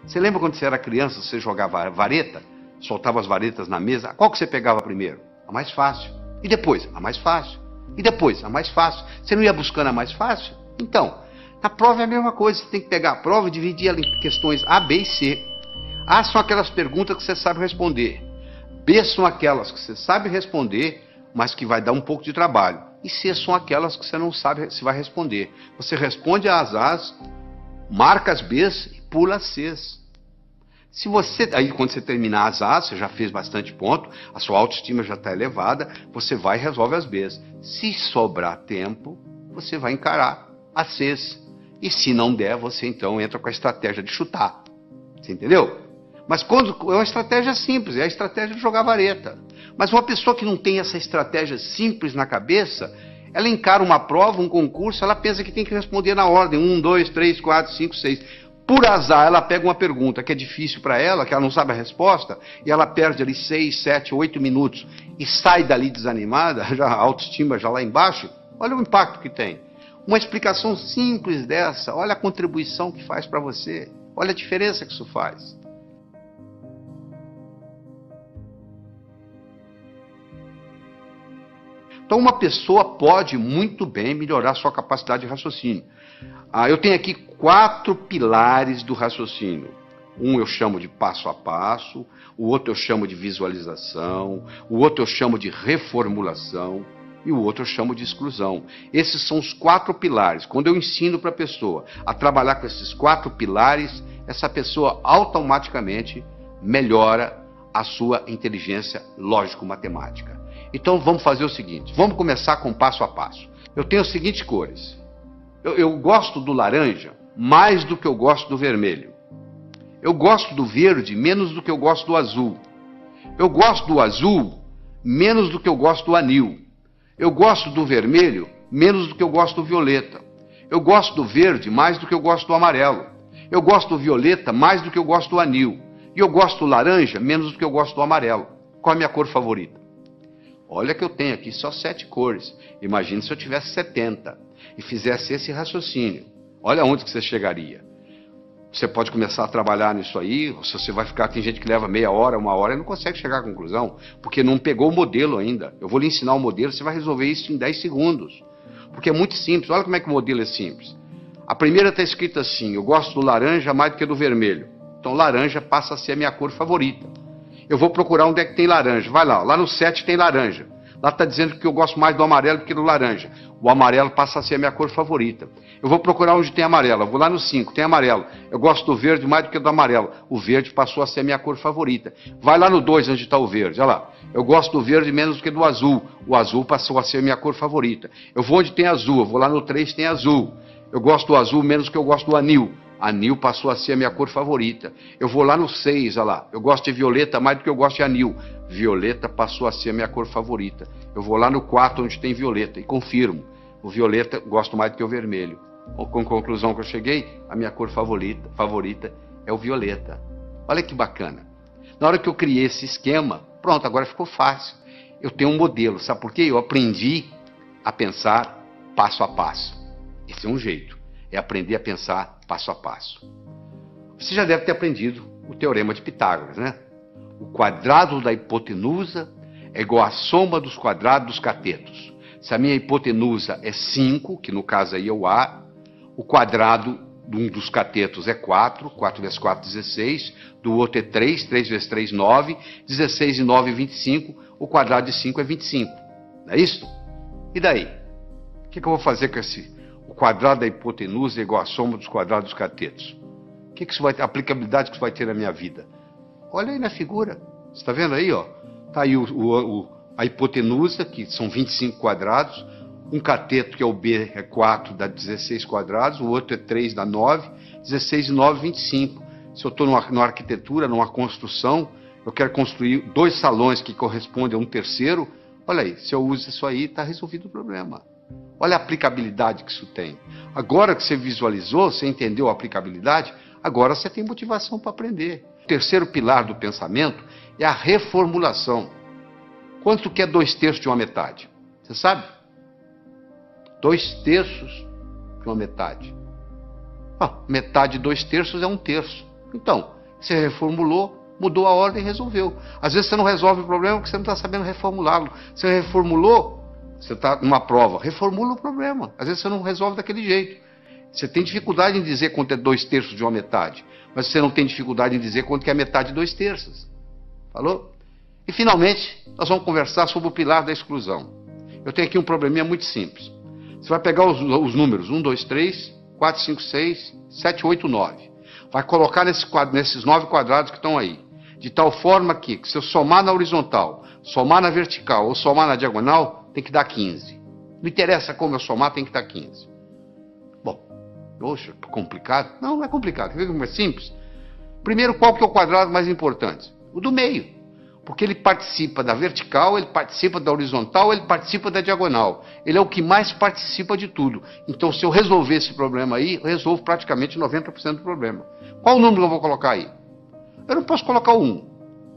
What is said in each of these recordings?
Você lembra quando você era criança, você jogava vareta, soltava as varetas na mesa? Qual que você pegava primeiro? A mais fácil. E depois? A mais fácil. E depois? A mais fácil. Você não ia buscando a mais fácil? Então, na prova é a mesma coisa. Você tem que pegar a prova e dividir ela em questões A, B e C. A são aquelas perguntas que você sabe responder. B são aquelas que você sabe responder, mas que vai dar um pouco de trabalho. E C são aquelas que você não sabe se vai responder. Você responde às A's, marca as B's e pula as C's. Se você, aí quando você terminar as A's, você já fez bastante ponto, a sua autoestima já está elevada, você vai e resolve as B's. Se sobrar tempo, você vai encarar as C's. E se não der, você então entra com a estratégia de chutar. Você entendeu? Mas quando é uma estratégia simples, é a estratégia de jogar vareta. Mas uma pessoa que não tem essa estratégia simples na cabeça, ela encara uma prova, um concurso, ela pensa que tem que responder na ordem 1, 2, 3, 4, 5, 6. Por azar, ela pega uma pergunta que é difícil para ela, que ela não sabe a resposta, e ela perde ali 6, 7, 8 minutos e sai dali desanimada, já a autoestima já lá embaixo. Olha o impacto que tem. Uma explicação simples dessa, olha a contribuição que faz para você, olha a diferença que isso faz. Então, uma pessoa pode muito bem melhorar sua capacidade de raciocínio. Eu tenho aqui 4 pilares do raciocínio. Um eu chamo de passo a passo, o outro eu chamo de visualização, o outro eu chamo de reformulação e o outro eu chamo de exclusão. Esses são os 4 pilares. Quando eu ensino para a pessoa a trabalhar com esses 4 pilares, essa pessoa automaticamente melhora a sua inteligência lógico-matemática. Então vamos fazer o seguinte, vamos começar com passo a passo. Eu tenho as seguintes cores. Eu gosto do laranja mais do que eu gosto do vermelho. Eu gosto do verde menos do que eu gosto do azul. Eu gosto do azul menos do que eu gosto do anil. Eu gosto do vermelho menos do que eu gosto do violeta. Eu gosto do verde mais do que eu gosto do amarelo. Eu gosto do violeta mais do que eu gosto do anil. E eu gosto do laranja menos do que eu gosto do amarelo. Qual é a minha cor favorita? Olha que eu tenho aqui só 7 cores. Imagine se eu tivesse 70 e fizesse esse raciocínio. Olha onde que você chegaria. Você pode começar a trabalhar nisso aí, ou se você vai ficar, tem gente que leva meia hora, 1 hora e não consegue chegar à conclusão, porque não pegou o modelo ainda. Eu vou lhe ensinar o modelo, você vai resolver isso em 10 segundos. Porque é muito simples, olha como é que o modelo é simples. A primeira está escrita assim, eu gosto do laranja mais do que do vermelho. Então laranja passa a ser a minha cor favorita. Eu vou procurar onde é que tem laranja. Vai lá no 7 tem laranja. Lá está dizendo que eu gosto mais do amarelo do que do laranja. O amarelo passa a ser a minha cor favorita. Eu vou procurar onde tem amarelo. Eu vou lá no 5, tem amarelo. Eu gosto do verde mais do que do amarelo. O verde passou a ser a minha cor favorita. Vai lá no 2, onde está o verde. Olha lá. Eu gosto do verde menos do que do azul. O azul passou a ser a minha cor favorita. Eu vou onde tem azul. Eu vou lá no 3, tem azul. Eu gosto do azul menos do que eu gosto do anil. Anil passou a ser a minha cor favorita. Eu vou lá no 6, olha lá. Eu gosto de violeta mais do que eu gosto de anil. Violeta passou a ser a minha cor favorita. Eu vou lá no 4, onde tem violeta, e confirmo. O violeta gosto mais do que o vermelho. Com a conclusão que eu cheguei, a minha cor favorita é o violeta. Olha que bacana. Na hora que eu criei esse esquema, pronto, agora ficou fácil. Eu tenho um modelo, sabe por quê? Eu aprendi a pensar passo a passo. Esse é um jeito. É aprender a pensar passo a passo. Você já deve ter aprendido o teorema de Pitágoras, né? O quadrado da hipotenusa é igual à soma dos quadrados dos catetos. Se a minha hipotenusa é 5, que no caso aí é o A, o quadrado de um dos catetos é 4, 4 vezes 4, 16, do outro é 3, 3 vezes 3, 9, 16 e 9, 25, o quadrado de 5 é 25. Não é isso? E daí? O que eu vou fazer com esse... O quadrado da hipotenusa é igual à soma dos quadrados dos catetos. O que isso vai ter? A aplicabilidade que isso vai ter na minha vida? Olha aí na figura. Você está vendo aí, ó? Está aí a hipotenusa, que são 25 quadrados. Um cateto, que é o B, é 4, dá 16 quadrados. O outro é 3, dá 9. 16 e 9, 25. Se eu estou numa arquitetura, numa construção, eu quero construir 2 salões que correspondem a um terceiro. Olha aí, se eu uso isso aí, está resolvido o problema. Olha a aplicabilidade que isso tem. Agora que você visualizou, você entendeu a aplicabilidade, agora você tem motivação para aprender. O terceiro pilar do pensamento é a reformulação. Quanto que é 2/3 de uma metade? Você sabe? 2/3 de uma metade. Metade de 2/3 é 1/3. Então, Você reformulou, mudou a ordem e resolveu. Às vezes você não resolve o problema porque você não está sabendo reformulá-lo. Você reformulou, você está numa prova, reformula o problema. Às vezes você não resolve daquele jeito. Você tem dificuldade em dizer quanto é 2/3 de uma metade, mas você não tem dificuldade em dizer quanto que é metade de 2/3. Falou? E finalmente, nós vamos conversar sobre o pilar da exclusão. Eu tenho aqui um probleminha muito simples. Você vai pegar os números 1, 2, 3, 4, 5, 6, 7, 8, 9. Vai colocar nesses 9 quadrados que estão aí. De tal forma que, se eu somar na horizontal, somar na vertical ou somar na diagonal, tem que dar 15. Não interessa como eu somar, tem que dar 15. Bom, poxa, complicado? Não, não é complicado. Quer ver como é simples? Primeiro, qual que é o quadrado mais importante? O do meio. Porque ele participa da vertical, ele participa da horizontal, ele participa da diagonal. Ele é o que mais participa de tudo. Então, se eu resolver esse problema aí, eu resolvo praticamente 90% do problema. Qual o número que eu vou colocar aí? Eu não posso colocar o 1.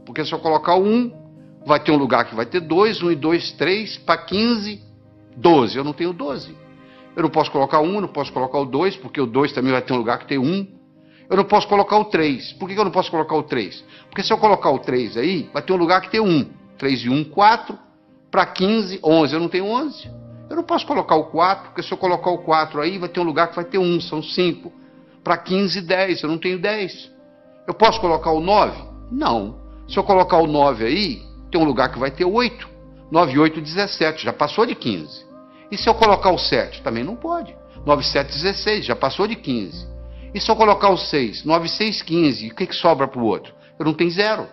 Porque se eu colocar o 1, vai ter um lugar que vai ter 2, 1 e 2, 3, para 15, 12. Eu não tenho 12. Eu não posso colocar o 1, não posso colocar o 2, porque o 2 também vai ter um lugar que tem 1. Eu não posso colocar o 3. Por que eu não posso colocar o 3? Porque se eu colocar o 3 aí, vai ter um lugar que tem 1. 3 e 1, 4. Para 15, 11. Eu não tenho 11. Eu não posso colocar o 4, porque se eu colocar o 4 aí, vai ter um lugar que vai ter 1. São 5. Para 15, 10. Eu não tenho 10. Eu posso colocar o 9? Não. Se eu colocar o 9 aí, tem um lugar que vai ter 8. 9 e 8, 17. Já passou de 15. E se eu colocar o 7? Também não pode. 9 e 7, 16. Já passou de 15. E se eu colocar o 6? 9 e 6, 15. O que sobra para o outro? Eu não tenho 0.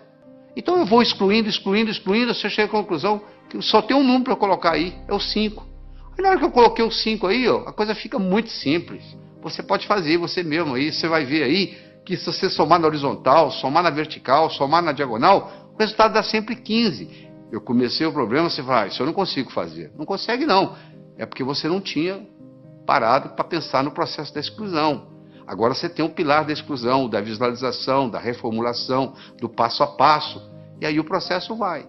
Então eu vou excluindo, você chega à conclusão que só tem um número para eu colocar aí, é o 5. Aí na hora que eu coloquei o 5 aí, ó, a coisa fica muito simples. Você pode fazer você mesmo aí, você vai ver aí que se você somar na horizontal, somar na vertical, somar na diagonal, o resultado dá sempre 15. Eu comecei o problema, você fala, isso eu não consigo fazer. Não consegue não. É porque você não tinha parado para pensar no processo da exclusão. Agora você tem o pilar da exclusão, da visualização, da reformulação, do passo a passo. E aí o processo vai.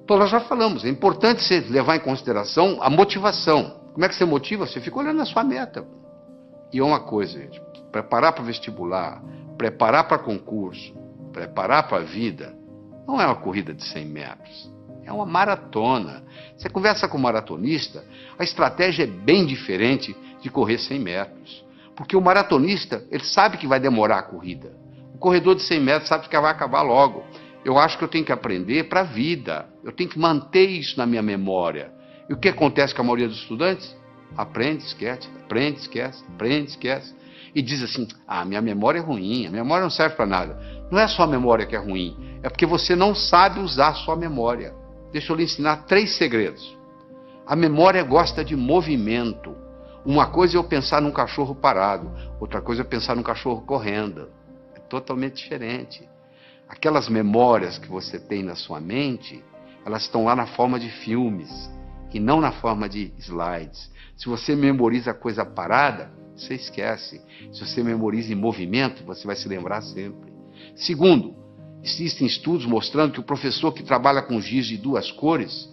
Então nós já falamos, é importante você levar em consideração a motivação. Como é que você motiva? Você fica olhando a sua meta. E é uma coisa, gente, preparar para vestibular, preparar para concurso, preparar para a vida, não é uma corrida de 100 metros. É uma maratona. Você conversa com um maratonista, a estratégia é bem diferente de correr 100 metros. Porque o maratonista, ele sabe que vai demorar a corrida. O corredor de 100 metros sabe que vai acabar logo. Eu acho que eu tenho que aprender para a vida. Eu tenho que manter isso na minha memória. E o que acontece com a maioria dos estudantes? Aprende, esquece, aprende, esquece, aprende, esquece. E diz assim, minha memória é ruim, a memória não serve para nada. Não é só a memória que é ruim, é porque você não sabe usar a sua memória. Deixa eu lhe ensinar 3 segredos. A memória gosta de movimento. Uma coisa é eu pensar num cachorro parado, outra coisa é pensar num cachorro correndo. É totalmente diferente. Aquelas memórias que você tem na sua mente, elas estão lá na forma de filmes e não na forma de slides. Se você memoriza coisa parada, você esquece. Se você memoriza em movimento, você vai se lembrar sempre. Segundo, existem estudos mostrando que o professor que trabalha com giz de 2 cores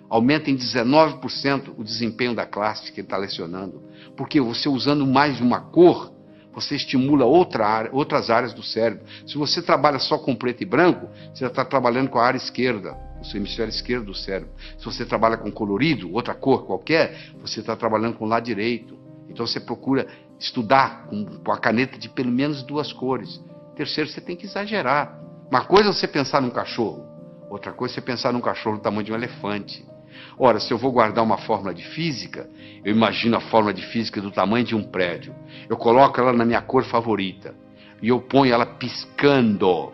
aumenta em 19% o desempenho da classe que ele está lecionando. Porque você usando mais de uma cor, você estimula outras áreas do cérebro. Se você trabalha só com preto e branco, você está trabalhando com a área esquerda, o seu hemisfério esquerdo do cérebro. Se você trabalha com colorido, outra cor qualquer, você está trabalhando com o lado direito. Então você procura estudar com a caneta de pelo menos 2 cores. Terceiro, você tem que exagerar. Uma coisa é você pensar num cachorro, outra coisa é você pensar num cachorro do tamanho de um elefante. Ora, se eu vou guardar uma fórmula de física, eu imagino a fórmula de física do tamanho de um prédio. Eu coloco ela na minha cor favorita e eu ponho ela piscando.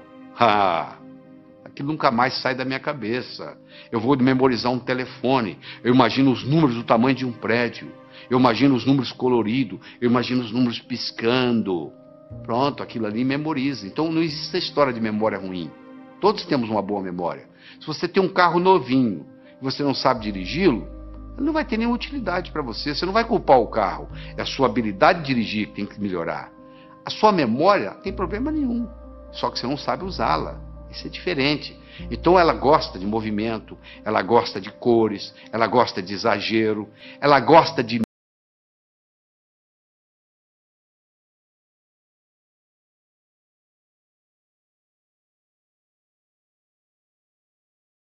Aquilo nunca mais sai da minha cabeça. Eu vou memorizar um telefone, eu imagino os números do tamanho de um prédio. Eu imagino os números coloridos, eu imagino os números piscando. Pronto, aquilo ali memoriza. Então não existe a história de memória ruim. Todos temos uma boa memória. Se você tem um carro novinho e você não sabe dirigi-lo, não vai ter nenhuma utilidade para você. Você não vai culpar o carro. É a sua habilidade de dirigir que tem que melhorar. A sua memória não tem problema nenhum. Só que você não sabe usá-la. Isso é diferente. Então ela gosta de movimento, ela gosta de cores, ela gosta de exagero, ela gosta de